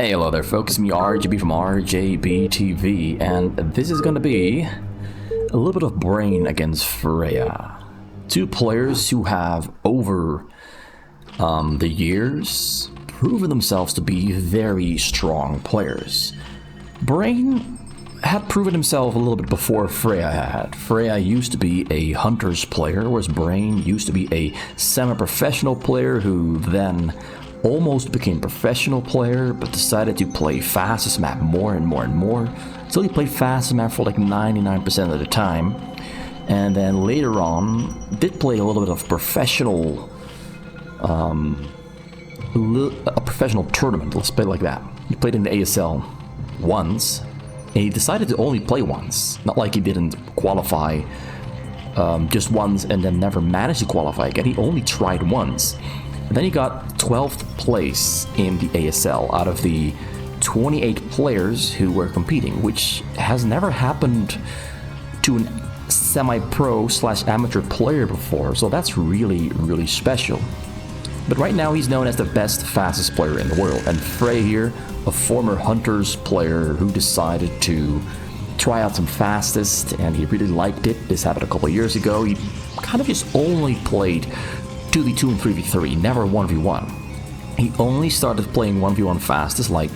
Hey, hello there folks, it's me RJB from RJB TV, and this is gonna be a little bit of Brain against Freyja. Two players who have, over the years, proven themselves to be very strong players. Brain had proven himself a little bit before Freyja had. Freyja used to be a Hunter's player, whereas Brain used to be a semi-professional player who then almost became professional player, but decided to play fastest map more and more and more. So he played fastest map for like 99% of the time, and then later on did play a little bit of professional, a professional tournament. Let's play it like that. He played in the ASL once, and he decided to only play once. Not like he didn't qualify just once and then never managed to qualify again. He only tried once. And then he got 12th place in the ASL out of the 28 players who were competing, which has never happened to a semi-pro / amateur player before, so that's really, really special. But right now he's known as the best, fastest player in the world, and Frey here, a former Hunters player who decided to try out some fastest, and he really liked it. This happened a couple of years ago. He kind of just only played 2v2 and 3v3, never 1v1. He only started playing 1v1 fastest like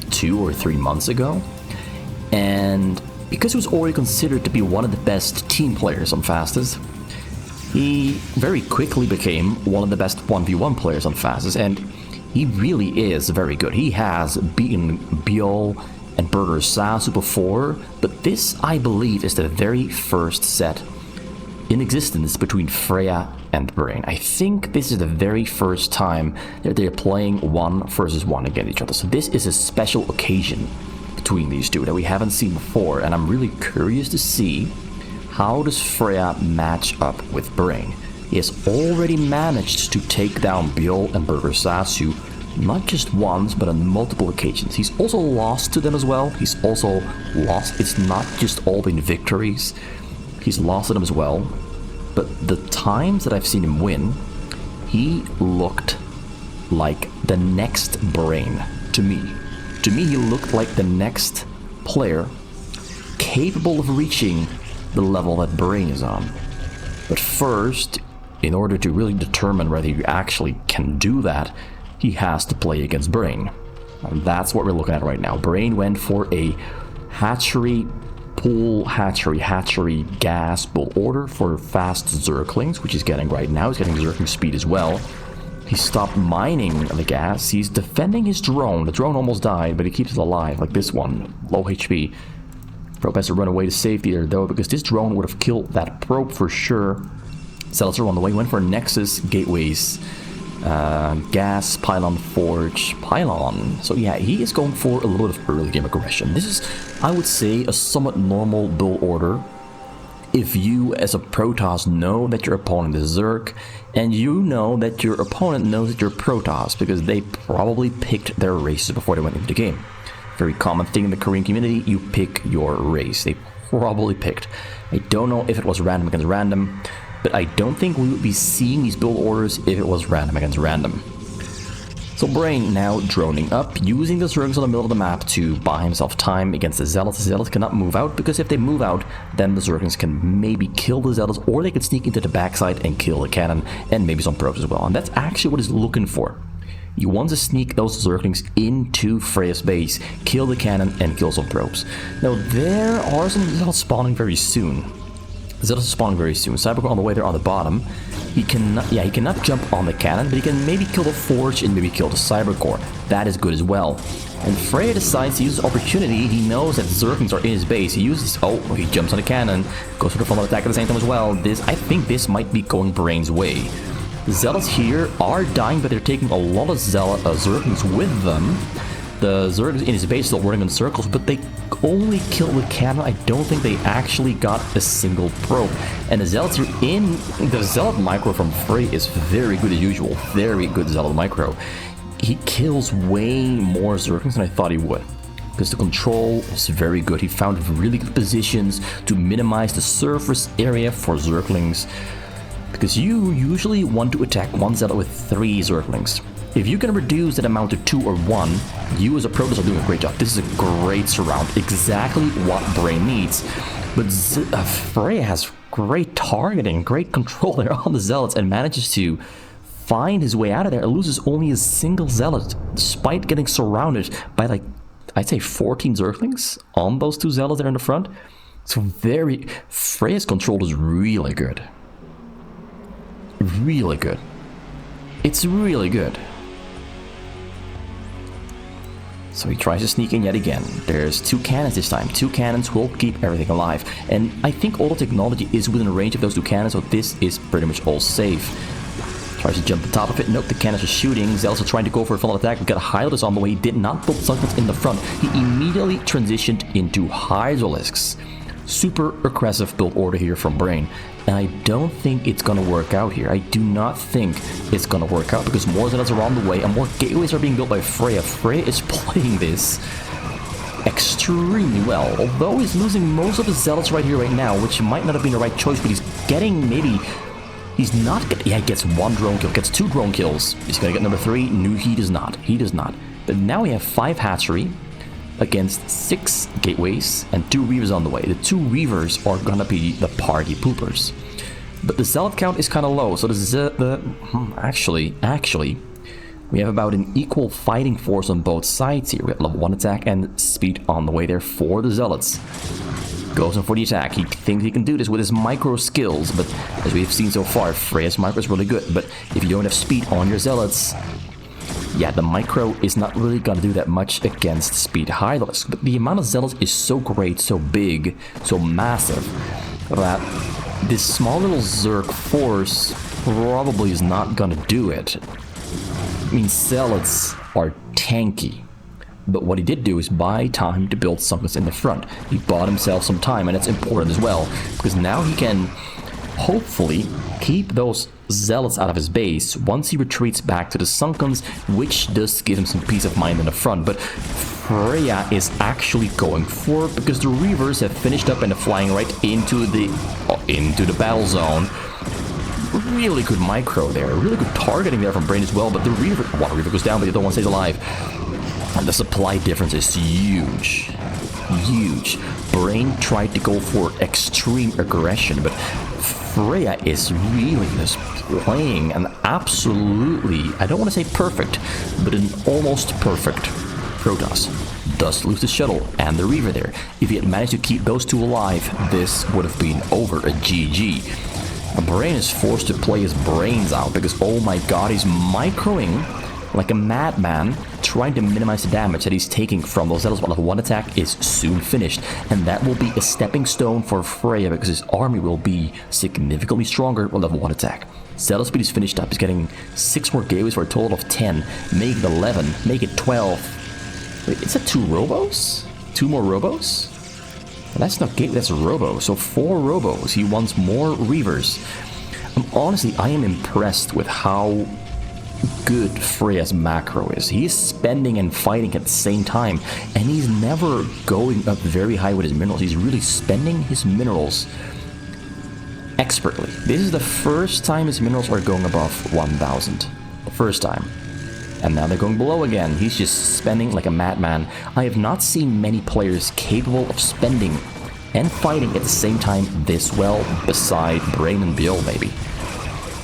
2 or 3 months ago, and because he was already considered to be one of the best team players on fastest, he very quickly became one of the best 1v1 players on fastest, and he really is very good. He has beaten Biol and Burger Sasu before, but this, I believe, is the very first set in existence between Freyja and Brain. I think this is the very first time that they're playing 1 versus 1 against each other. So this is a special occasion between these two that we haven't seen before, and I'm really curious to see how does Freyja match up with Brain. He has already managed to take down Biol and Burger Sasu not just once, but on multiple occasions. He's also lost to them as well. He's also lost. It's not just all been victories. He's lost to them as well, but the times that I've seen him win, he looked like the next Brain to me. To me, he looked like the next player capable of reaching the level that Brain is on. But first, in order to really determine whether you actually can do that, he has to play against Brain. And that's what we're looking at right now. Brain went for a hatchery pool, hatchery gas bull order for fast Zerglings, which he's getting right now. He's getting Zergling speed as well. He stopped mining the gas. He's defending his drone. The drone almost died, but he keeps it alive, like this one. Low HP. Probe has to run away to safety there, though, because this drone would have killed that probe for sure. Zealots are on the way. Went for Nexus, gateways, gas, pylon, forge, pylon. So yeah, he is going for a little bit of early game aggression. This is, I would say, a somewhat normal build order if you as a Protoss know that your opponent is Zerg, and you know that your opponent knows that you're Protoss, because they probably picked their races before they went into the game. Very common thing in the Korean community, you pick your race. They probably picked. I don't know if it was random against random, but I don't think we would be seeing these build orders if it was random against random. So Brain now droning up, using the Zerglings on the middle of the map to buy himself time against the Zealots. The Zealots cannot move out, because if they move out, then the Zerglings can maybe kill the Zealots, or they can sneak into the backside and kill the cannon, and maybe some probes as well. And that's actually what he's looking for. You want to sneak those Zerglings into Freyja's base, kill the cannon, and kill some probes. Now, there are some Zealots spawning very soon. Zealots are spawning very soon. Cybercore on the way there on the bottom. He cannot jump on the cannon, but he can maybe kill the Forge and maybe kill the Cybercore. That is good as well. And Freyja decides to use the opportunity. He knows that Zerglings are in his base. He uses, he jumps on the cannon, goes for the frontal attack at the same time as well. I think this might be going Brain's way. The Zealots here are dying, but they're taking a lot of Zerglings with them. The Zerglings in his base still running in circles, but they only killed the cannon. I don't think they actually got a single probe. And the Zealots are in. The Zealot micro from Frey is very good as usual. Very good Zealot micro. He kills way more Zerglings than I thought he would, because the control is very good. He found really good positions to minimize the surface area for Zerglings, because you usually want to attack one Zealot with 3 Zerglings. If you can reduce that amount to 2 or 1, you as a Protoss are doing a great job. This is a great surround, exactly what Brain needs. But Freyja has great targeting, great control there on the Zealots, and manages to find his way out of there. It loses only a single Zealot, despite getting surrounded by, like, I'd say 14 Zerglings on those 2 Zealots there in the front. So Freyja's control is really good. Really good. It's really good. So he tries to sneak in yet again. There's 2 cannons this time. 2 cannons will keep everything alive. And I think all the technology is within range of those 2 cannons, so this is pretty much all safe. Tries to jump the top of it. Nope, the cannons are shooting. Zealots are trying to go for a full attack. We got a Hydralisks on the way. He did not build Sunkens in the front. He immediately transitioned into Hydralisks. Super aggressive build order here from Brain. And I don't think it's going to work out here. I do not think it's going to work out because more Zealots are on the way and more gateways are being built by Freyja. Freyja is playing this extremely well. Although he's losing most of his Zealots right here, right now, which might not have been the right choice, but he's getting maybe... He's not getting... Yeah, he gets 1 drone kill, gets 2 drone kills. He's going to get number 3. No, he does not. He does not. But now we have 5 hatchery against 6 gateways and 2 reavers on the way. The 2 reavers are gonna be the party poopers, but the zealot count is kind of low, so actually we have about an equal fighting force on both sides here. We have level 1 attack and speed on the way there for the zealots. Goes in for the attack. He thinks he can do this with his micro skills, but as we've seen so far, Freyja's micro is really good. But if you don't have speed on your zealots, yeah, the micro is not really gonna do that much against speed Hydralisks, but the amount of zealots is so great, so big, so massive, that this small little Zerg force probably is not gonna do it. I mean, zealots are tanky, but what he did do is buy time to build Sunkens in the front. He bought himself some time, and that's important as well, because now he can hopefully keep those zealots out of his base once he retreats back to the Sunkens, which does give him some peace of mind in the front. But Freyja is actually going for it because the reavers have finished up and are flying right into the battle zone. Really good micro there, really good targeting there from Brain as well, but the reaver, one reaver goes down, but the other one stays alive. And the supply difference is huge. Huge. Brain tried to go for extreme aggression, but Freyja is really just playing an absolutely, I don't want to say perfect, but an almost perfect Protoss. Does lose the shuttle and the reaver there. If he had managed to keep those 2 alive, this would have been over a GG. Brain is forced to play his brains out because, oh my god, he's microing like a madman, trying to minimize the damage that he's taking from those zealots. But level 1 attack is soon finished, and that will be a stepping stone for Freyja because his army will be significantly stronger with level 1 attack. Zealot speed is finished up. He's getting 6 more gateways for a total of 10. Make it 11. Make it 12. Wait, is that 2 robos? 2 more robos? That's not gateway, that's a robo. So 4 robos. He wants more reavers. Honestly, I am impressed with how good Freyja's macro is. He's spending and fighting at the same time, and he's never going up very high with his minerals. He's really spending his minerals expertly. This is the first time his minerals are going above 1,000. The first time. And now they're going below again. He's just spending like a madman. I have not seen many players capable of spending and fighting at the same time this well, beside Brain and Bill, maybe.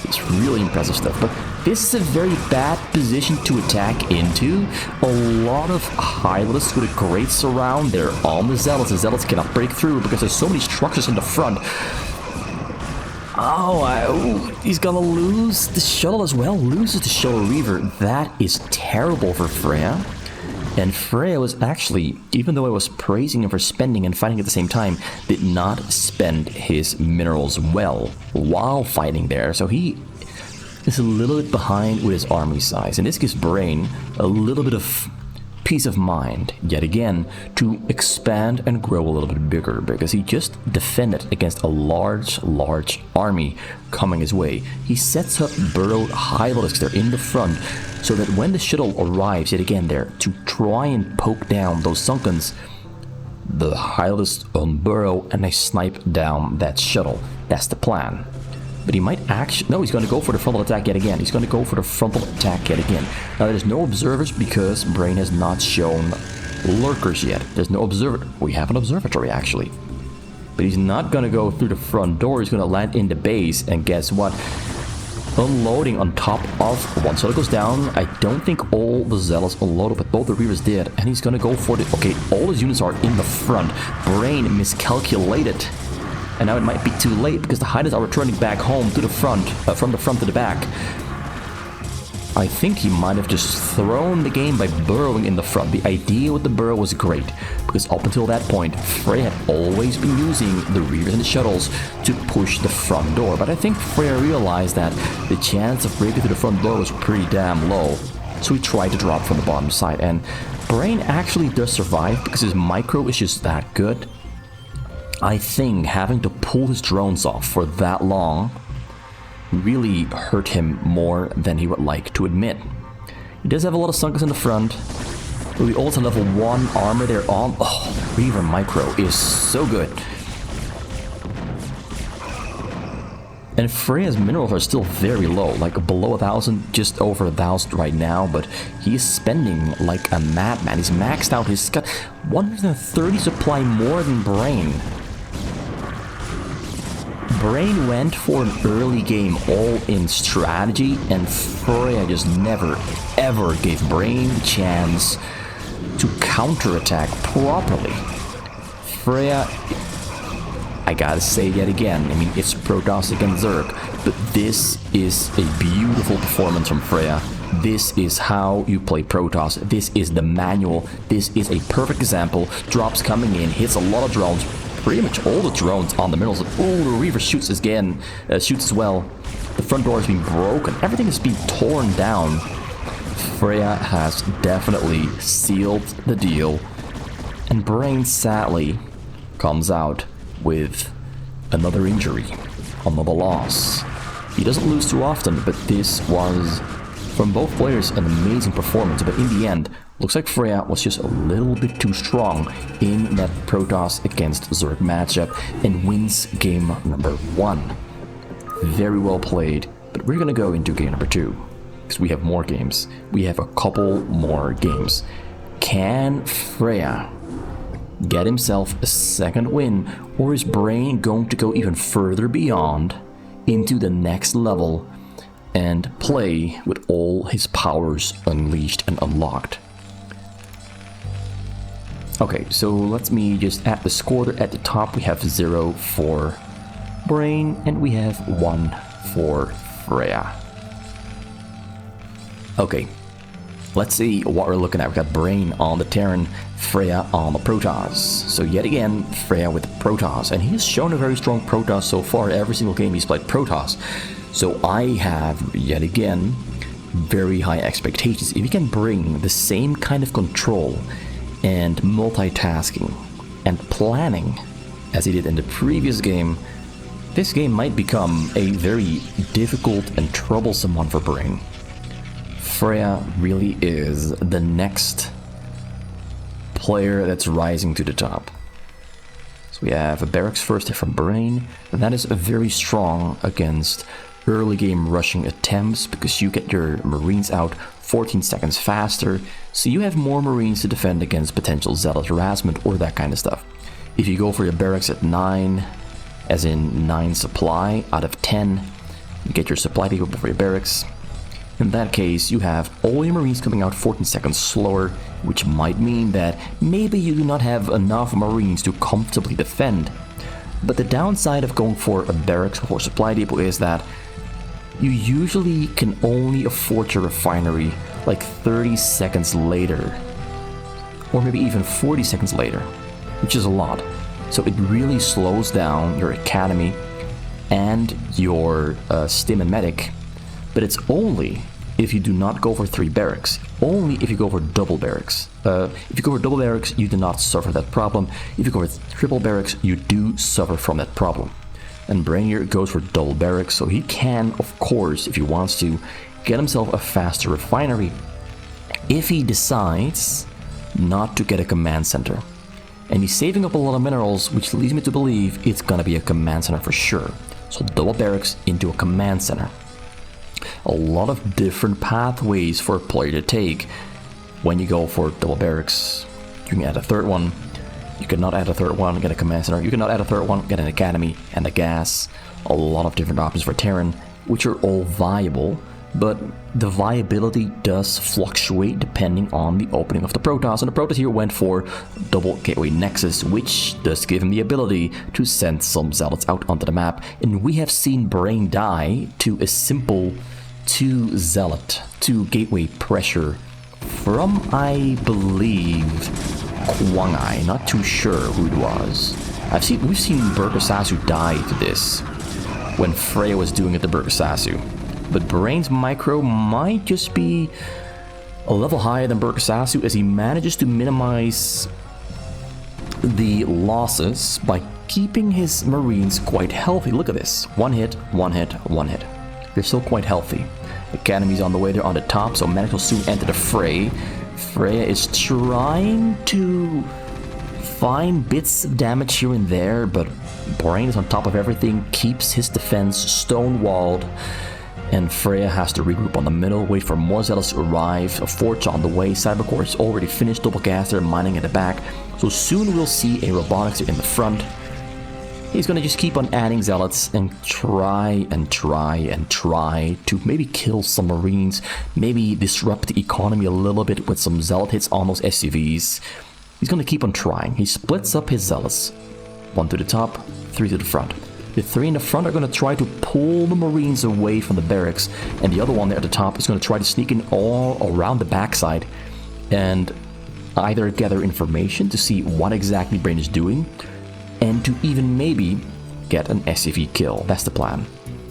It's really impressive stuff, but this is a very bad position to attack into. A lot of Hydralisks with a great surround. They're on the Zealots. The Zealots cannot break through because there's so many structures in the front. Oh, he's gonna lose the shuttle as well. Loses the shuttle reaver. That is terrible for Freyja. And Freyja was actually, even though I was praising him for spending and fighting at the same time, did not spend his minerals well while fighting there. So he is a little bit behind with his army size. And this gives Brain a little bit of peace of mind, yet again, to expand and grow a little bit bigger, because he just defended against a large army coming his way. He sets up burrowed Hydralisks there in the front, so that when the shuttle arrives yet again there to try and poke down those Sunkens, the Hydralisks unburrow and they snipe down that shuttle. That's the plan. But he might actually... No, he's going to go for the frontal attack yet again. He's going to go for the frontal attack yet again. Now, there's no observers because Brain has not shown lurkers yet. There's no observer... We have an observatory, actually. But he's not going to go through the front door. He's going to land in the base. And guess what? Unloading on top of one Zealot goes down. I don't think all the Zealots unloaded, but both the Reavers did. And he's going to go for the... Okay, all his units are in the front. Brain miscalculated. And now it might be too late because the Hydras are returning back home to the front, from the front to the back. I think he might have just thrown the game by burrowing in the front. The idea with the burrow was great because up until that point, Freyja had always been using the Reavers and the shuttles to push the front door. But I think Freyja realized that the chance of breaking through the front door was pretty damn low. So he tried to drop from the bottom side. And Brain actually does survive because his micro is just that good. I think having to pull his drones off for that long really hurt him more than he would like to admit. He does have a lot of Sunkas in the front. We also level 1 armor there on. Oh, Reaver micro is so good. And Freyja's minerals are still very low, like below 1,000, just over 1,000 right now, but he's spending like a madman. He's maxed out. He's got 130 supply more than Brain. Brain went for an early game all-in strategy, and Freyja just never, ever gave Brain the chance to counterattack properly. Freyja, I gotta say yet again, I mean, it's Protoss against Zerg, but this is a beautiful performance from Freyja. This is how you play Protoss. This is the manual. This is a perfect example. Drops coming in, hits a lot of drones. Pretty much all the drones on the minerals. Oh, the Reaver shoots again, shoots as well. The front door is being broken. Everything is being torn down. Freyja has definitely sealed the deal. And Brain, sadly, comes out with another injury, another loss. He doesn't lose too often, but this was, from both players, an amazing performance. But in the end, looks like Freyja was just a little bit too strong in that Protoss against Zerg matchup and wins game number 1. Very well played, but we're gonna go into game number 2 because we have more games. We have a couple more games. Can Freyja get himself a second win, or is Brain going to go even further beyond into the next level and play with all his powers unleashed and unlocked? Okay, so let me just add the score at the top. We have 0 for Brain, and we have 1 for Freyja. Okay, let's see what we're looking at. We got Brain on the Terran, Freyja on the Protoss. So yet again, Freyja with the Protoss, and he has shown a very strong Protoss so far. Every single game he's played Protoss. So I have, yet again, very high expectations. If he can bring the same kind of control and multitasking and planning as he did in the previous game, this game might become a very difficult and troublesome one for Brain. Freyja really is the next player that's rising to the top. So we have a barracks first hit from Brain, and that is very strong against early game rushing attempts because you get your Marines out 14 seconds faster, so you have more Marines to defend against potential Zealot harassment or that kind of stuff. If you go for your barracks at 9, as in 9 supply out of 10, you get your supply depot for your barracks. In that case, you have all your Marines coming out 14 seconds slower, which might mean that maybe you do not have enough Marines to comfortably defend. But the downside of going for a barracks or supply depot is that you usually can only afford your refinery like 30 seconds later, or maybe even 40 seconds later, which is a lot. So it really slows down your academy and your stim and medic, but it's only if you do not go for 3 barracks, only if you go for double barracks. If you go for double barracks, you do not suffer that problem. If you go for triple barracks, you do suffer from that problem. And Brainier goes for double barracks, so he can, of course, if he wants to, get himself a faster refinery if he decides not to get a command center. And he's saving up a lot of minerals, which leads me to believe it's gonna be a command center for sure. So double barracks into a command center. A lot of different pathways for a player to take. When you go for double barracks, you can add a third one. You cannot add a third one, get a command center. You cannot add a third one, get an academy and a gas. A lot of different options for Terran, which are all viable, but the viability does fluctuate depending on the opening of the Protoss. And the Protoss here went for double gateway nexus, which does give him the ability to send some zealots out onto the map. And we have seen Brain die to a simple 2 zealot, 2 gateway pressure from, I believe, Kwang-Ai. Not too sure who it was. We've seen Burkasasu die to this when Freyja was doing it to Burkasasu. But Brain's micro might just be a level higher than Burkasasu, as he manages to minimize the losses by keeping his Marines quite healthy. Look at this. 1 hit, 1 hit, 1 hit. They're still quite healthy. Academy's on the way, they're on the top, so Manic will soon enter the fray. Freyja is trying to find bits of damage here and there, but Brain is on top of everything, keeps his defense stone-walled, and Freyja has to regroup on the middle, wait for more zealots to arrive. A forge on the way, Cybercore is already finished, double caster mining at the back, so soon we'll see a robotics in the front. He's gonna just keep on adding zealots and try to maybe kill some Marines, maybe disrupt the economy a little bit with some zealot hits on those SCVs. He's gonna keep on trying. He splits up his zealots. 1 to the top, 3 to the front. The 3 in the front are gonna try to pull the Marines away from the barracks, and the other one there at the top is gonna try to sneak in all around the backside and either gather information to see what exactly Brain is doing, and to even maybe get an SCV kill. That's the plan.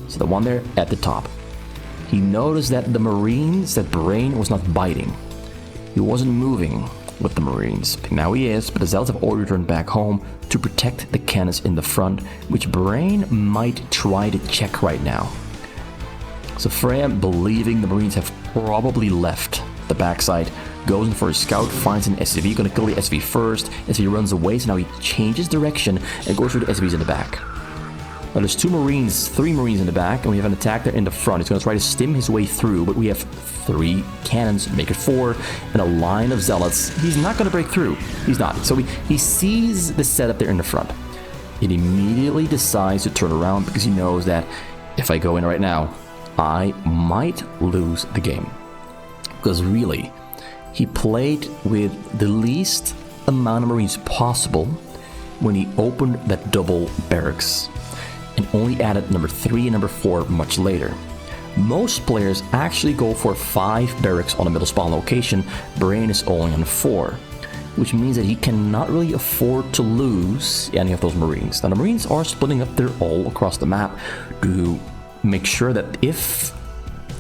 So the one there at the top. He noticed that the Marines, that Brain was not biting. He wasn't moving with the Marines. Now he is, but the Zealots have already returned back home to protect the cannons in the front, which Brain might try to check right now. So Freyja, believing the Marines have probably left the backside, goes in for a scout, finds an SCV, gonna kill the SCV first. SCV runs away, so now he changes direction and goes for the SCVs in the back. Now there's 3 Marines in the back, and we have an attack there in the front. He's gonna try to stim his way through, but we have 3 cannons, make it 4, and a line of zealots. He's not gonna break through. He's not. So he sees the setup there in the front. He immediately decides to turn around because he knows that if I go in right now, I might lose the game. Because really, he played with the least amount of Marines possible when he opened that double barracks, and only added number 3 and number 4 much later. Most players actually go for 5 barracks on a middle spawn location. Brain is only on 4, which means that he cannot really afford to lose any of those Marines. Now the Marines are splitting up there all across the map to make sure that if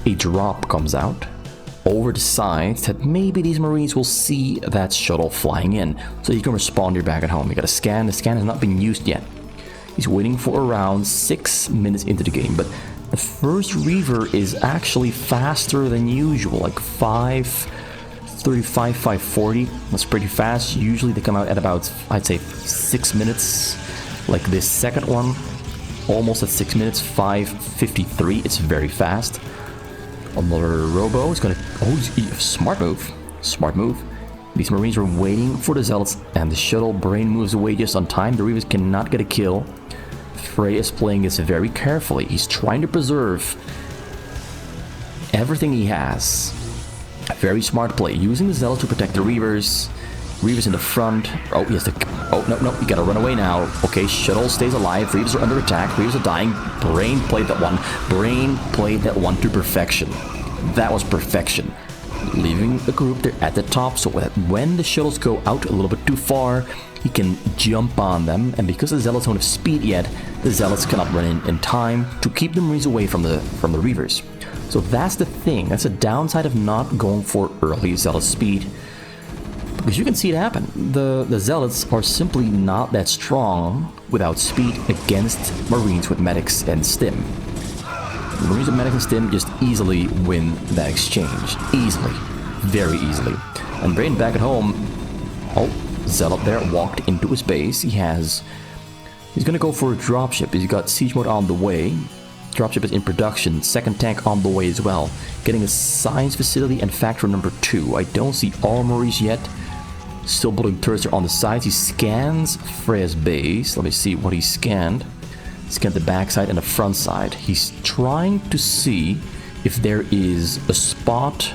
a drop comes out over the sides, that maybe these Marines will see that shuttle flying in, so you can respond here back at home. You gotta scan. The scan has not been used yet. He's waiting for around 6 minutes into the game, but the first Reaver is actually faster than usual, like 5:35, 5:40. That's pretty fast. Usually they come out at about, I'd say, 6 minutes. Like this second one, almost at 6 minutes, 5:53. It's very fast. Another Robo is gonna, smart move. These Marines are waiting for the Zealots, and the shuttle. Brain moves away just on time. The Reavers cannot get a kill. Frey is playing this very carefully. He's trying to preserve everything he has. A very smart play, using the Zealot to protect the Reavers. Reavers in the front. Oh, he has to... Oh, no, you gotta run away now. Okay, shuttle stays alive. Reavers are under attack. Reavers are dying. Brain played that one. Brain played that one to perfection. That was perfection. Leaving the group there at the top, so that when the shuttles go out a little bit too far, he can jump on them. And because the Zealots don't have speed yet, the Zealots cannot run in time to keep the Marines away from the Reavers. So that's the thing. That's a downside of not going for early Zealot speed. Because you can see it happen. The Zealots are simply not that strong without speed against Marines with medics and stim. The Marines with medics and stim just easily win that exchange. Easily. Very easily. And Brain back at home. Oh, Zealot there walked into his base. He has He's gonna go for a dropship. He's got siege mode on the way. Dropship is in production. Second tank on the way as well. Getting a science facility and factory number 2. I don't see armories yet. Still building turrets on the sides. He scans Freyja's base. Let me see what he scanned. Scanned the backside and the front side. He's trying to see if there is a spot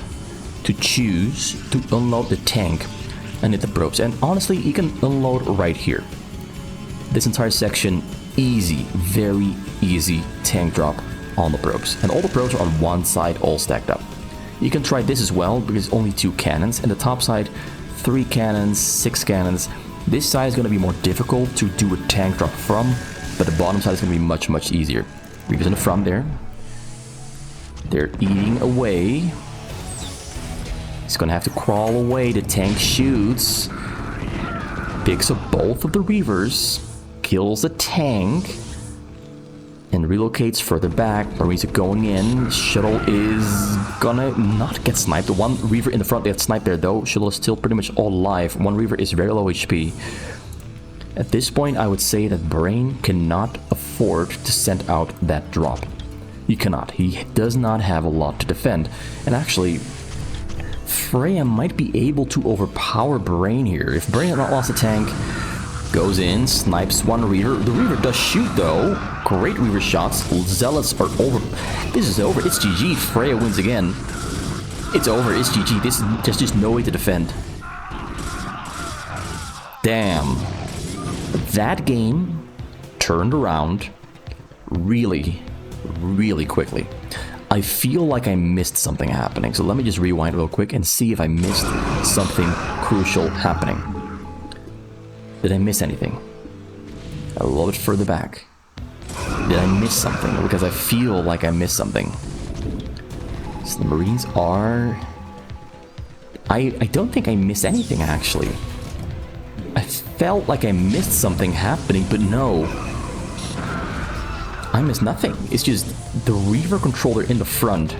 to choose to unload the tank and hit the probes. And honestly, he can unload right here. This entire section, easy, very easy tank drop on the probes. And all the probes are on one side, all stacked up. You can try this as well, because only 2 cannons. And the top side, 3 cannons, 6 cannons. This side is going to be more difficult to do a tank drop from, but the bottom side is going to be much, much easier. Reavers in the front there. They're eating away. He's going to have to crawl away. The tank shoots. Picks up both of the Reavers. Kills the tank. And relocates further back. Marines are going in. Shuttle is gonna not get sniped. The one Reaver in the front, they have sniped there though. Shuttle is still pretty much all alive. One Reaver is very low HP. At this point, I would say that Brain cannot afford to send out that drop. He cannot. He does not have a lot to defend. And actually, Freyja might be able to overpower Brain here. If Brain had not lost a tank, goes in, snipes one Reaver. The Reaver does shoot though. Great Reaver shots. Zealots are over. This is over. It's GG. Freyja wins again. It's over. It's GG. There's just no way to defend. Damn. That game turned around really, really quickly. I feel like I missed something happening. So let me just rewind real quick and see if I missed something crucial happening. Did I miss anything? A little bit further back. Did I miss something? Because I feel like I missed something. So the Marines are... I don't think I missed anything, actually. I felt like I missed something happening, but no. I missed nothing. It's just the Reaver controller in the front.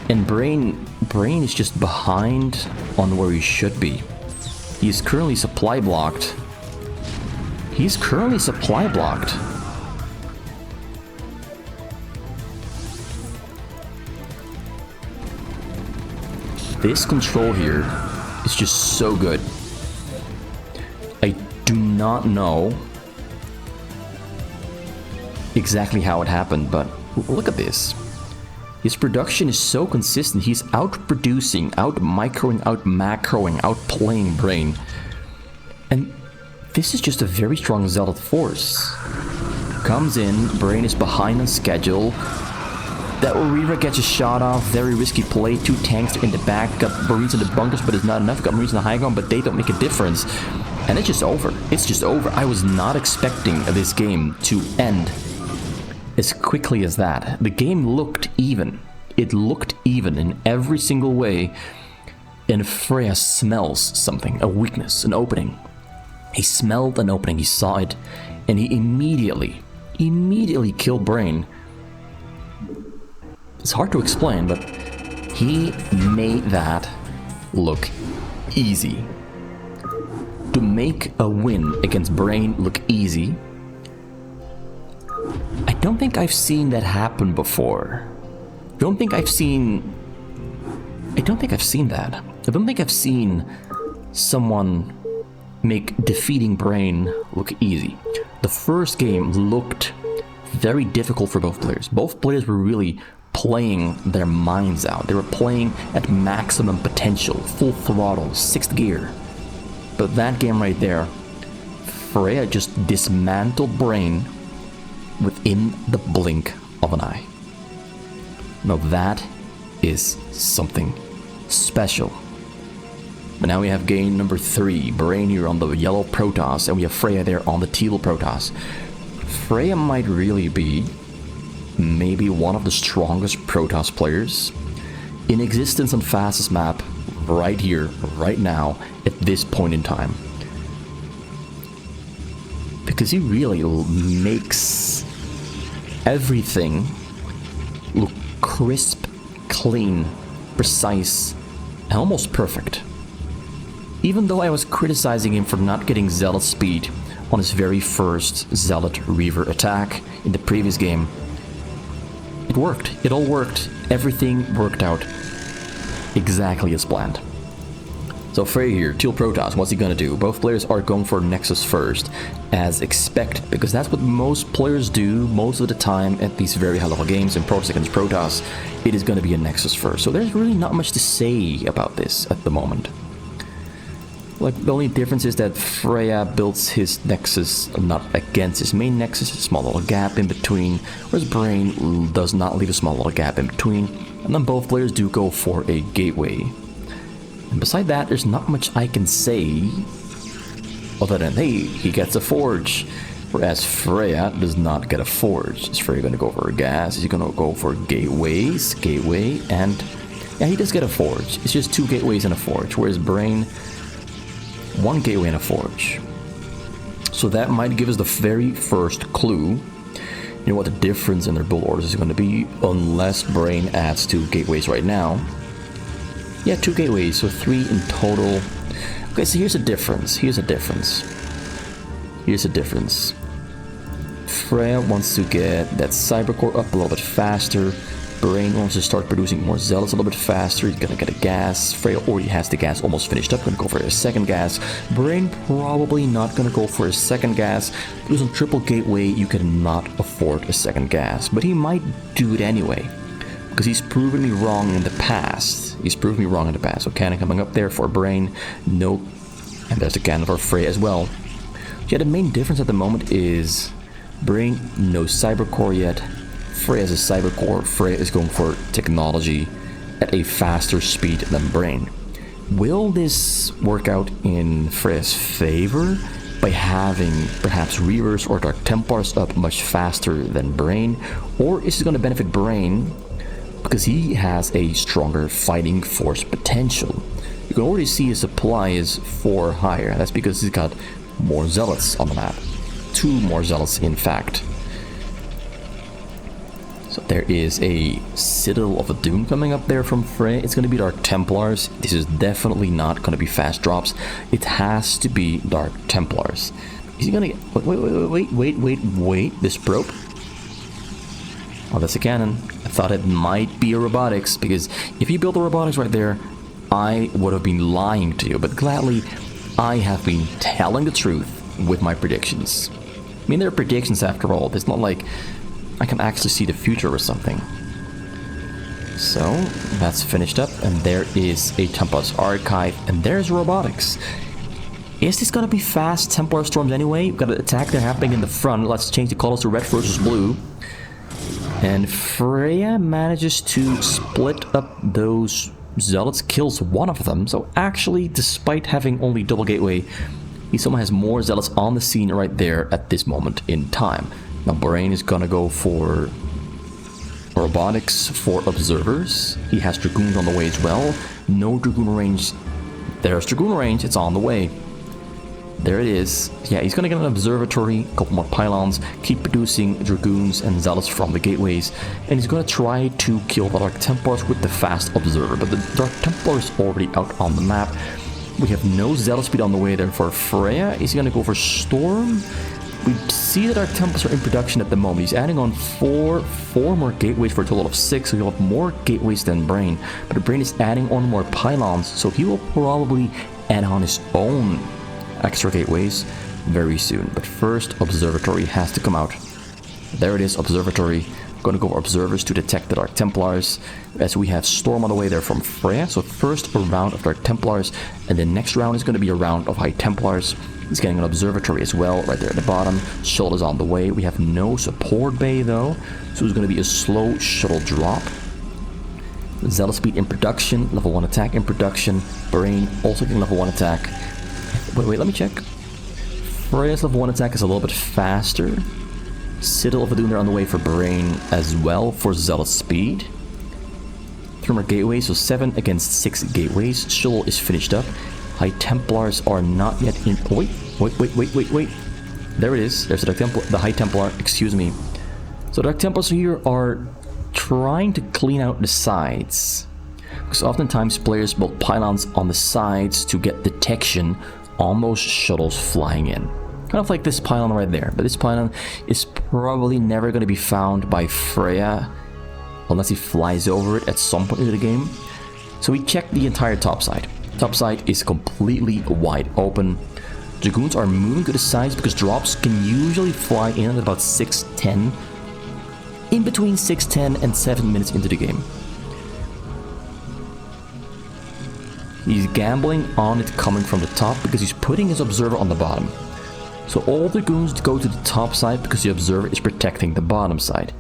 And Brain is just behind on where he should be. He's currently supply blocked. He's currently supply blocked. This control here is just so good. I do not know exactly how it happened, but look at this. His production is so consistent. He's outproducing, out-microing, out-macroing, outplaying Brain. And this is just a very strong Zealot force. Comes in, Brain is behind on schedule. That Reaver gets a shot off, very risky play. 2 tanks in the back, got Marines in the bunkers, but it's not enough. Got Marines in the high ground, but they don't make a difference. And it's just over. It's just over. I was not expecting this game to end as quickly as that. The game looked even. It looked even in every single way. And Freyja smells something, a weakness, an opening. He smelled an opening, he saw it, and he immediately killed Brain. It's hard to explain, but he made that look easy. To make a win against Brain look easy, I don't think I've seen that happen before. I don't think I've seen that. I don't think I've seen someone make defeating Brain look easy. The first game looked very difficult for both players. Both players were really playing their minds out. They were playing at maximum potential, full throttle, 6th gear. But that game right there, Freyja just dismantled Brain within the blink of an eye. Now that is something special. But now we have game number 3, Brain here on the yellow Protoss, and we have Freyja there on the teal Protoss. Freyja might really be maybe one of the strongest Protoss players in existence on fastest map right here, right now, at this point in time. Because he really makes everything look crisp, clean, precise, and almost perfect. Even though I was criticizing him for not getting Zealot speed, on his very first Zealot Reaver attack in the previous game. It worked. It all worked. Everything worked out exactly as planned. So Freyja here, Teal Protoss, what's he gonna do? Both players are going for Nexus first, as expected, because that's what most players do most of the time at these very high level games. In Protoss against Protoss, it is gonna be a Nexus first. So there's really not much to say about this at the moment. Like, the only difference is that Freyja builds his Nexus not against his main Nexus, a small little gap in between, whereas Brain does not leave a small little gap in between, and then both players do go for a gateway. And beside that, there's not much I can say, other than, hey, he gets a forge, whereas Freyja does not get a forge. Is Freyja gonna go for a gas? Is he gonna go for gateways? Gateway, and yeah, he does get a forge. It's just 2 gateways and a forge, whereas Brain, 1 gateway and a forge. So that might give us the very first clue, you know, what the difference in their build orders is going to be, unless Brain adds 2 gateways right now. Yeah, 2 gateways, so 3 in total. Okay, so here's a difference. Here's a difference. Freyja wants to get that Cybercore up a little bit faster. Brain wants to start producing more Zealots a little bit faster. He's gonna get a gas. Freyja already has the gas almost finished up. Gonna go for a second gas. Brain probably not gonna go for a second gas, because on triple gateway you cannot afford a second gas. But he might do it anyway, because he's proven me wrong in the past. So cannon coming up there for Brain. Nope. And there's the cannon for Freyja as well. Yeah, the main difference at the moment is Brain no Cybercore yet. Freyja has a Cybercore. Freyja is going for technology at a faster speed than Brain. Will this work out in Freyja's favor by having perhaps Reavers or Dark Templars up much faster than Brain? Or is it going to benefit Brain because he has a stronger fighting force potential? You can already see his supply is 4 higher. That's because he's got more Zealots on the map. 2 more Zealots, in fact. So there is a Citadel of a Doom coming up there from Freyja. It's going to be Dark Templars. This is definitely not going to be fast drops. It has to be Dark Templars. Is he going to... Wait. This probe? Oh, that's a cannon. I thought it might be a robotics, because if you build a robotics right there, I would have been lying to you. But gladly, I have been telling the truth with my predictions. I mean, they're predictions after all. It's not like I can actually see the future or something. So, that's finished up, and there is a Templar's Archive, and there's robotics. Is this gonna be fast Templar Storms anyway? We've got an attack there happening in the front. Let's change the colors to red versus blue. And Freyja manages to split up those Zealots, kills one of them. So actually, despite having only double gateway, he somehow has more Zealots on the scene right there at this moment in time. Now Brain is gonna go for robotics for observers. He has Dragoons on the way as well. No Dragoon range. There's Dragoon range, it's on the way. There it is. Yeah, he's gonna get an observatory, a couple more pylons, keep producing Dragoons and Zealots from the gateways, and he's gonna try to kill the Dark Templars with the fast observer, but the Dark Templar is already out on the map. We have no Zealot speed on the way there for Freyja. Is he gonna go for Storm? We see that our Templars are in production at the moment. He's adding on four more gateways for a total of 6, so he'll have more gateways than Brain. But Brain is adding on more pylons, so he will probably add on his own extra gateways very soon. But first, Observatory has to come out. There it is, Observatory. Gonna go for observers to detect the Dark Templars, as we have Storm on the way there from Freyja. So first a round of Dark Templars, and the next round is going to be a round of High Templars. He's getting an observatory as well, right there at the bottom. Shuttle is on the way. We have no support bay though, so it's going to be a slow shuttle drop. Zealot speed in production, level 1 attack in production. Brain also getting level 1 attack. Wait, let me check. Freyja's level 1 attack is a little bit faster. Citadel of a Doom there on the way for Brain as well for Zealot speed. 3 more gateways, so 7 against 6 gateways. Shuttle is finished up. High Templars are not yet in... Oh, wait. There it is. There's the High Templar, excuse me. So Dark Templars here are trying to clean out the sides, because oftentimes players build pylons on the sides to get detection on those shuttles flying in. Kind of like this pylon right there. But this pylon is probably never going to be found by Freyja unless he flies over it at some point into the game. So we check the entire top side. Top side is completely wide open. Dragoons are moving to the sides because drops can usually fly in at about 6:10. In between 6:10 and 7 minutes into the game. He's gambling on it coming from the top because he's putting his observer on the bottom. So all Dragoons go to the top side because the observer is protecting the bottom side.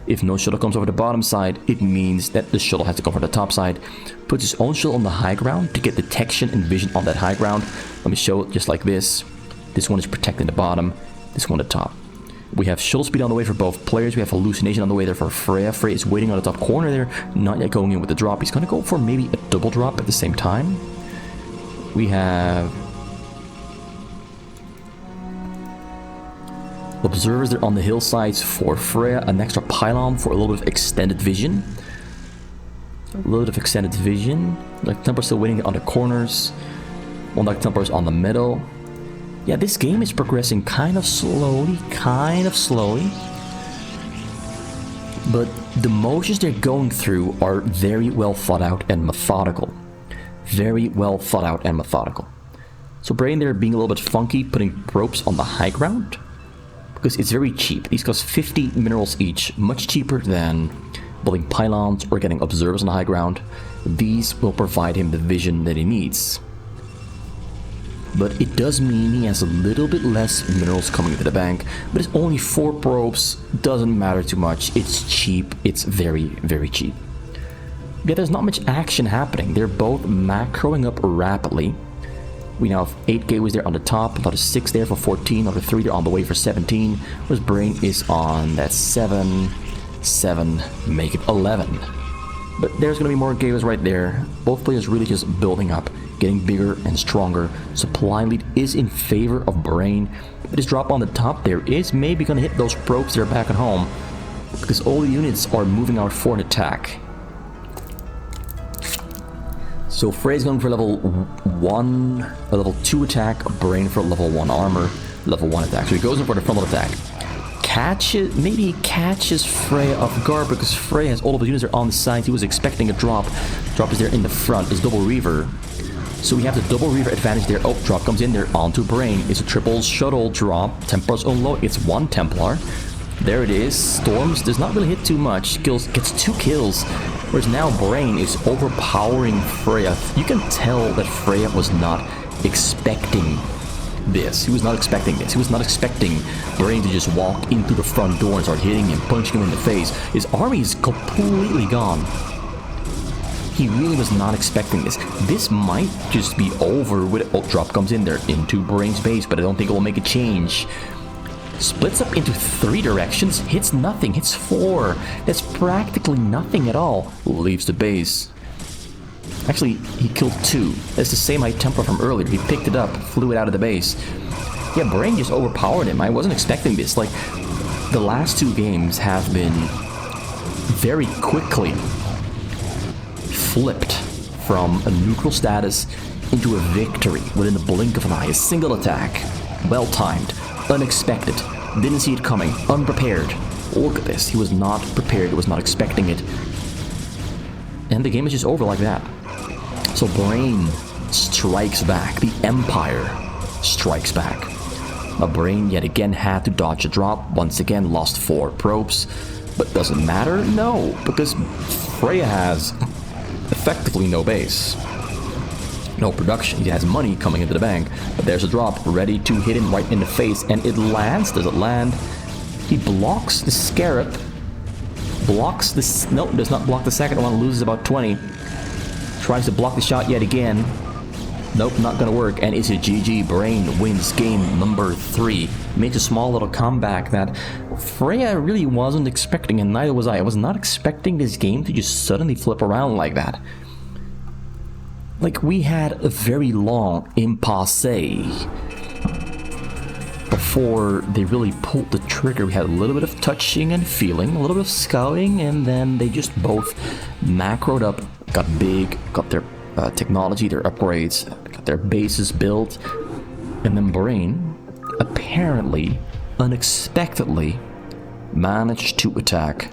If no shuttle comes over the bottom side, it means that the shuttle has to come from the top side. Puts his own shuttle on the high ground to get detection and vision on that high ground. Let me show it just like this. This one is protecting the bottom, this one the top. We have shuttle speed on the way for both players. We have hallucination on the way there for Freyja. Freyja is waiting on the top corner there, not yet going in with the drop. He's going to go for maybe a double drop at the same time. We have observers there on the hillsides for Freyja. An extra pylon for a little bit of extended vision. A little bit of extended vision. Like Templar still waiting on the corners. One like Templar is on the middle. Yeah, this game is progressing kind of slowly. But the motions they're going through are very well thought out and methodical. Very well thought out and methodical. So Brain there being a little bit funky, putting ropes on the high ground. Because it's very cheap. These cost 50 minerals each. Much cheaper than building pylons or getting observers on the high ground. These will provide him the vision that he needs. But it does mean he has a little bit less minerals coming into the bank. But it's only 4 probes, doesn't matter too much. It's cheap, it's very, very cheap. Yeah, there's not much action happening. They're both macroing up rapidly. We now have 8 gateways there on the top, another 6 there for 14, another 3 there on the way for 17. Whereas Brain is on that 7, make it 11. But there's going to be more gateways right there. Both players really just building up, getting bigger and stronger. Supply lead is in favor of Brain. But his drop on the top there is maybe going to hit those probes that are back at home. Because all the units are moving out for an attack. So Freyja's going for level 1, a level 2 attack, Brain for level 1 armor, level 1 attack. So he goes in for the frontal attack. Maybe he catches Freyja off guard because Freyja has all of the units there on the side. He was expecting a drop. Drop is there in the front. It's double Reaver. So we have the double Reaver advantage there. Oh, drop comes in there onto Brain. It's a triple shuttle drop. Templar's unload. It's 1 Templar. There it is. Storms does not really hit too much. Gets 2 kills. Whereas now Brain is overpowering Freyja. You can tell that Freyja was not expecting this. He was not expecting this. He was not expecting Brain to just walk into the front door and start hitting him, punching him in the face. His army is completely gone. He really was not expecting this. This might just be over with... Oh, drop comes in there into Brain's base, but I don't think it will make a change. Splits up into 3 directions, hits nothing, hits 4. That's practically nothing at all. Leaves the base. Actually, he killed 2. That's the same High Templar from earlier. He picked it up, flew it out of the base. Yeah, Brain just overpowered him. I wasn't expecting this. Like, the last 2 games have been very quickly flipped from a neutral status into a victory within the blink of an eye. A single attack. Well timed. Unexpected. Didn't see it coming. Unprepared. Look at this. He was not prepared. He was not expecting it. And the game is just over like that. So Brain strikes back. The Empire strikes back. But Brain yet again had to dodge a drop. Once again lost 4 probes. But doesn't matter? No. Because Freyja has effectively no base. No production. He has money coming into the bank. But there's a drop ready to hit him right in the face. And it lands. Does it land? He blocks the Scarab. Blocks this. Nope, does not block the second one. Loses about 20. Tries to block the shot yet again. Nope, not gonna work. And it's a GG. Brain wins game number 3. Makes a small little comeback that Freyja really wasn't expecting, and neither was I. I was not expecting this game to just suddenly flip around like that. Like, we had a very long impasse before they really pulled the trigger. We had a little bit of touching and feeling, a little bit of scouting, and then they just both macroed up, got big, got their technology, their upgrades, got their bases built, and then Brain apparently, unexpectedly, managed to attack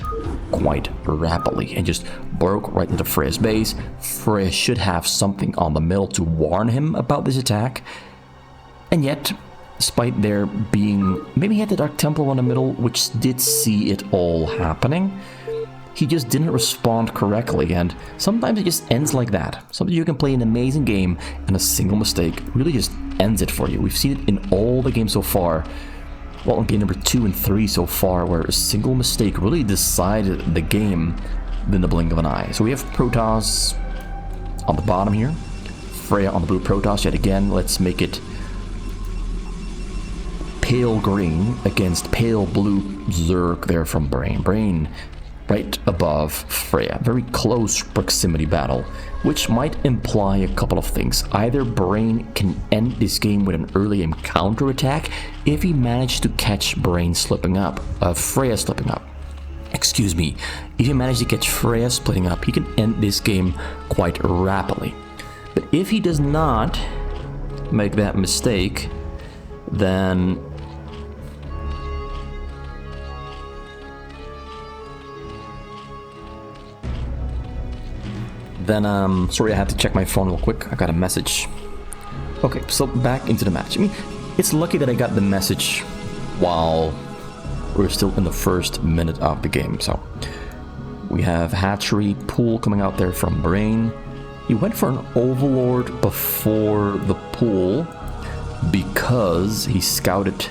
quite rapidly and just broke right into Freyja's base. Freyja should have something on the middle to warn him about this attack, and yet, despite there being, maybe he had the Dark Temple on the middle, which did see it all happening, he just didn't respond correctly, and sometimes it just ends like that. Sometimes you can play an amazing game and a single mistake really just ends it for you. We've seen it in all the games so far. Well, in game number 2 and 3 so far, where a single mistake really decided the game in the blink of an eye. So we have Protoss on the bottom here. Freyja on the blue Protoss yet again. Let's make it pale green against pale blue Zerg there from Brain. Brain right above Freyja. Very close proximity battle, which might imply a couple of things. Either Brain can end this game with an early counter attack if he managed to catch Brain slipping up, Freyja slipping up. Excuse me. If he managed to catch Freyja splitting up, he can end this game quite rapidly. But if he does not make that mistake, then sorry, I had to check my phone real quick. I got a message. Okay, so back into the match. I mean, it's lucky that I got the message while we're still in the first minute of the game. So we have Hatchery Pool coming out there from Brain. He went for an Overlord before the pool because he scouted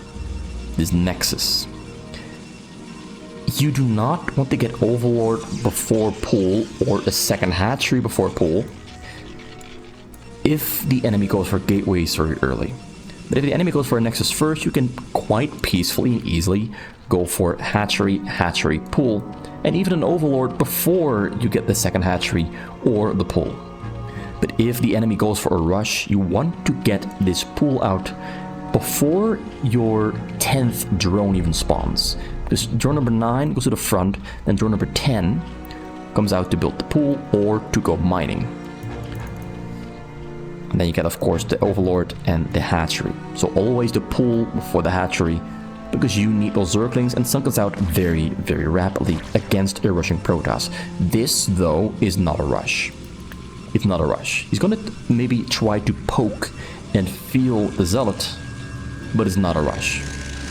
this Nexus. You do not want to get Overlord before pool or a second hatchery before pool if the enemy goes for gateways very early. But if the enemy goes for a Nexus first, you can quite peacefully and easily go for hatchery, pool, and even an Overlord before you get the second hatchery or the pool. But if the enemy goes for a rush, you want to get this pool out before your 10th drone even spawns. Because drone number 9 goes to the front, then drone number 10 comes out to build the pool or to go mining. And then you get, of course, the Overlord and the hatchery. So always the pool before the hatchery, because you need those Zerglings, and Sun comes out very, very rapidly against a rushing Protoss. This, though, is not a rush. It's not a rush. He's gonna maybe try to poke and feel the Zealot, but it's not a rush.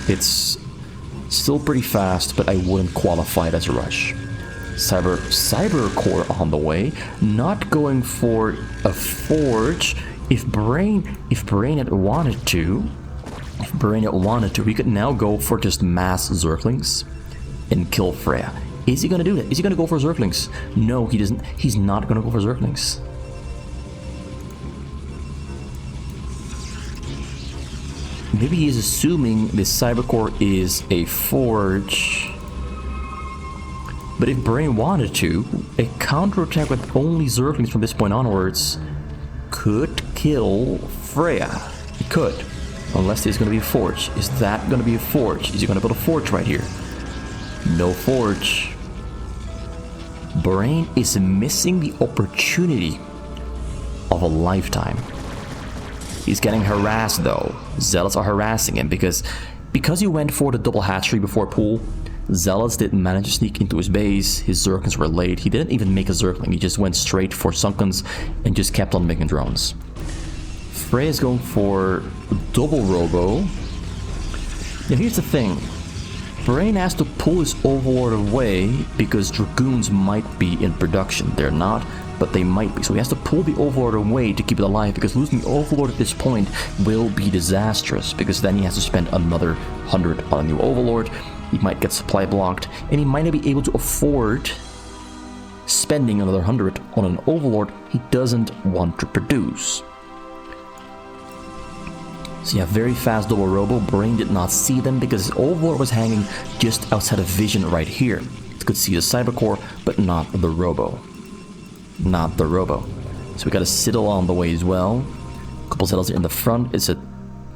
It's still pretty fast, but I wouldn't qualify it as a rush. Cyber Core on the way, not going for a Forge. If Brain had wanted to, we could now go for just mass Zerglings and kill Freyja. Is he gonna do that? Is he gonna go for Zerglings? No, he doesn't. He's not gonna go for Zerglings. Maybe he's assuming this Cybercore is a Forge. But if Brain wanted to, a counterattack with only Zerglings from this point onwards could kill Freyja. It could. Unless there's going to be a Forge. Is that going to be a Forge? Is he going to build a Forge right here? No Forge. Brain is missing the opportunity of a lifetime. He's getting harassed though. Zealots are harassing him because he went for the double hatchery before pool. Zealots didn't manage to sneak into his base. His Zerglings were late. He didn't even make a Zergling. He just went straight for Sunkens and just kept on making drones. Freyja is going for double Robo. Now here's the thing. Brain has to pull his Overlord away because Dragoons might be in production. They're not, but they might be. So he has to pull the Overlord away to keep it alive, because losing the Overlord at this point will be disastrous, because then he has to spend another 100 on a new Overlord. He might get supply blocked, and he might not be able to afford spending another 100 on an Overlord he doesn't want to produce. So yeah, very fast double Robo. Brain did not see them because his Overlord was hanging just outside of vision right here. He could see the Cybercore, but not the Robo. Not the Robo. So we got a Citadel on the way as well. A couple Citadels in the front. It's a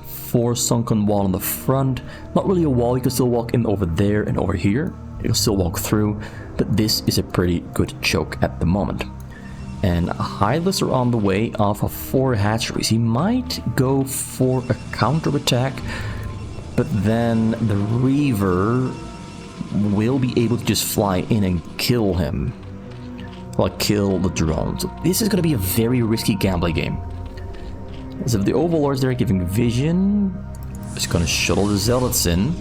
4 sunken wall in the front. Not really a wall, you can still walk in over there and over here. You can still walk through, but this is a pretty good choke at the moment. And Hylas are on the way off of 4 hatcheries. He might go for a counter attack but then the Reaver will be able to just fly in and kill him. Like, kill the drone. So this is going to be a very risky gambling game. As if the Overlords there giving vision, is going to shuttle the Zealots in.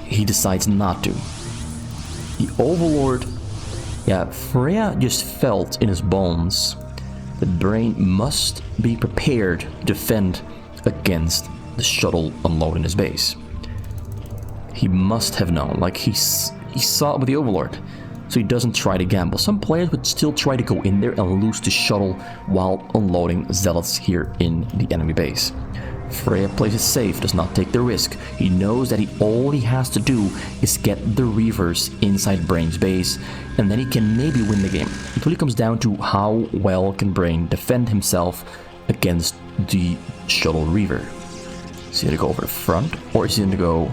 He decides not to. The Overlord, yeah, Freyja just felt in his bones that Brain must be prepared to defend against the shuttle unloading his base. He must have known, like he saw it with the Overlord, so he doesn't try to gamble. Some players would still try to go in there and lose the shuttle while unloading Zealots here in the enemy base. Freyja plays it safe, does not take the risk. He knows that all he has to do is get the Reavers inside Brain's base, and then he can maybe win the game. It really comes down to how well can Brain defend himself against the shuttle Reaver. Is he going to go over the front, or is he going to go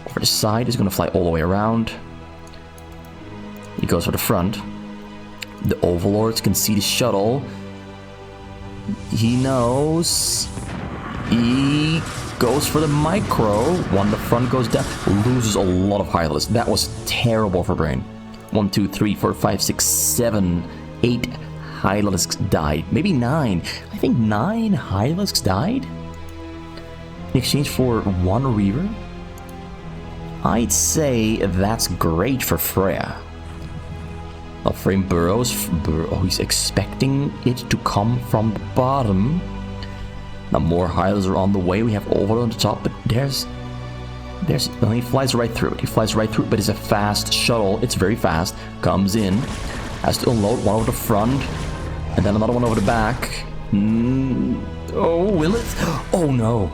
over the side? He's going to fly all the way around. He goes for the front. The Overlords can see the shuttle. He knows. He goes for the micro. One, the front goes down. Loses a lot of Hylas. That was terrible for Brain. 1, 2, 3, 4, 5, 6, 7, 8 Hylas died. Maybe 9. I think 9 Hylas died in exchange for 1 Reaver. I'd say that's great for Freyja. Now Frame burrows. He's expecting it to come from the bottom. Now more Hylas are on the way. We have Overlord on the top, but well, he flies right through it. He flies right through it, but it's a fast shuttle. It's very fast. Comes in, has to unload one over the front, and then another one over the back. Oh, will it? Oh no!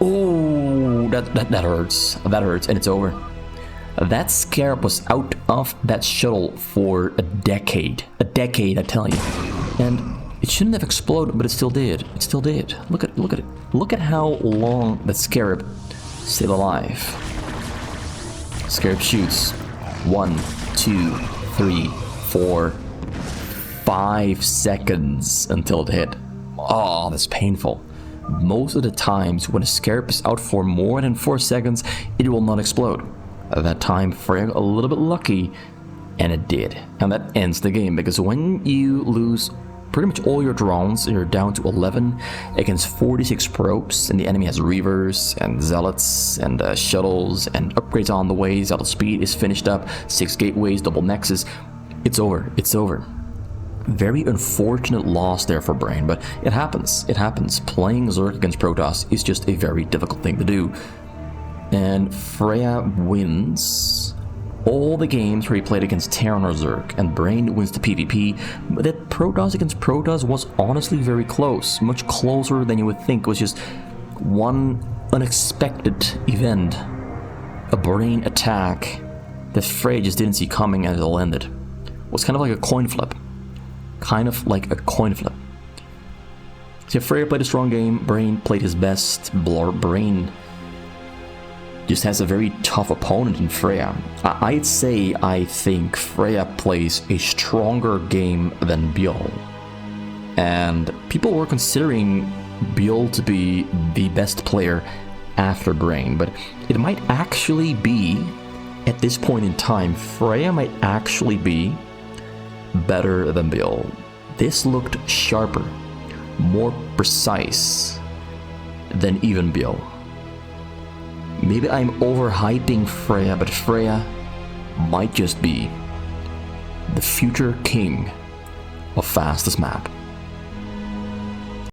Oh, that hurts. That hurts, and it's over. That Scarab was out of that shuttle for a decade. A decade, I tell you. And it shouldn't have exploded, but it still did. It still did. Look at it. Look at how long that Scarab stayed alive. Scarab shoots. 1, 2, 3, 4, 5 seconds until it hit. Oh, that's painful. Most of the times when a Scarab is out for more than 4 seconds, it will not explode. At that time, Freyja got a little bit lucky, and it did. And that ends the game, because when you lose pretty much all your drones, you're down to 11 against 46 probes, and the enemy has Reavers and Zealots and shuttles and upgrades on the way. Zealot speed is finished up, 6 gateways, double nexus. It's over. It's over. Very unfortunate loss there for Brain, but it happens. It happens. Playing Zerg against Protoss is just a very difficult thing to do. And Freyja wins all the games where he played against Terran or Zerg, and Brain wins the PvP. But that Protoss against Protoss was honestly very close, much closer than you would think. It was just one unexpected event, a Brain attack that Freyja just didn't see coming as it ended. It was kind of like a coin flip. Kind of like a coin flip. So Freyja played a strong game, Brain played his best. Brain just has a very tough opponent in Freyja. I'd say I think Freyja plays a stronger game than Bjol. And people were considering Bjol to be the best player after Brain, but it might actually be, at this point in time, Freyja might actually be better than Bjol. This looked sharper, more precise than even Bjol. Maybe I'm overhyping Freyja, but Freyja might just be the future king of fastest map.